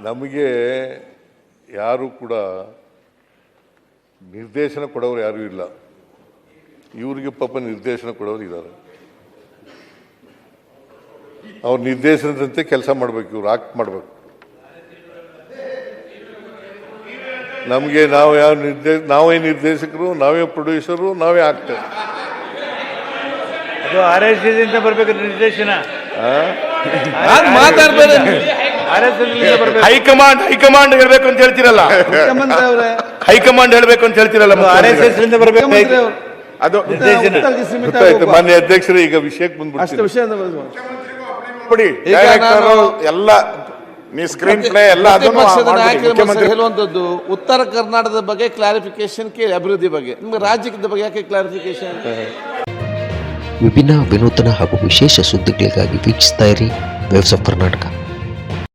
ನಮಗೆ ಯಾರು ಕೂಡ ನಿರ್ದೇಶನ ಕೊಡೋರು ಯಾರೂ ಇಲ್ಲ. ಇವರಿಗೆ ಪಾಪ ನಿರ್ದೇಶನ ಕೊಡೋರು ಇದ್ದಾರೆ. ಅವ್ರ ನಿರ್ದೇಶನದಂತೆ ಕೆಲಸ ಮಾಡಬೇಕು, ಇವ್ರು ಆಕ್ಟ್ ಮಾಡಬೇಕು. ನಮಗೆ ನಾವೇ ನಿರ್ದೇಶಕರು, ನಾವೇ ಪ್ರೊಡ್ಯೂಸರು, ನಾವೇ ಆಕ್ಟರ್. ಅದು RSSದಿಂದ ಬರಬೇಕು ನಿರ್ದೇಶನ. ಹೈಕಮಾಂಡ್ ಹೇಳ್ಬೇಕು ಅಂತ ಹೇಳ್ತಿರಲ್ಲ, ಹೈಕಮಾಂಡ್ ಹೇಳ್ಬೇಕು ಅಂತ ಹೇಳ್ತಿರಲ್ಲ, RSSದಿಂದ ಬರಬೇಕು ಅದು ನಿರ್ದೇಶನ. ಮಾನ್ಯ ಅಧ್ಯಕ್ಷರೇ, ಈಗ ವಿಷಯಕ್ಕೆ ಬಂದ್ಬಿಡ್ತೀನಿ. ಎಲ್ಲ ನೀ ಸ್ಕ್ರೀನ್ ಪ್ಲೇ ಎಲ್ಲ ಹೇಳುವಂತದ್ದು ಉತ್ತರ ಕರ್ನಾಟಕದ ಬಗ್ಗೆ ಕ್ಲಾರಿಫಿಕೇಶನ್ ಕೇಳಿ, ಅಭಿವೃದ್ಧಿ ಬಗ್ಗೆ. ನಿಮ್ಗೆ ರಾಜ್ಯದ ಬಗ್ಗೆ ಯಾಕೆ ಕ್ಲಾರಿಫಿಕೇಶನ್? ವಿಭಿನ್ನ ವಿನೂತನ ಹಾಗೂ ವಿಶೇಷ ಸುದ್ದಿಗಳಿಗಾಗಿ ವೀಕ್ಷಿಸ್ತಾ ಇರಿ ವೇವ್ಸ್ ಆಫ್ ಕರ್ನಾಟಕ.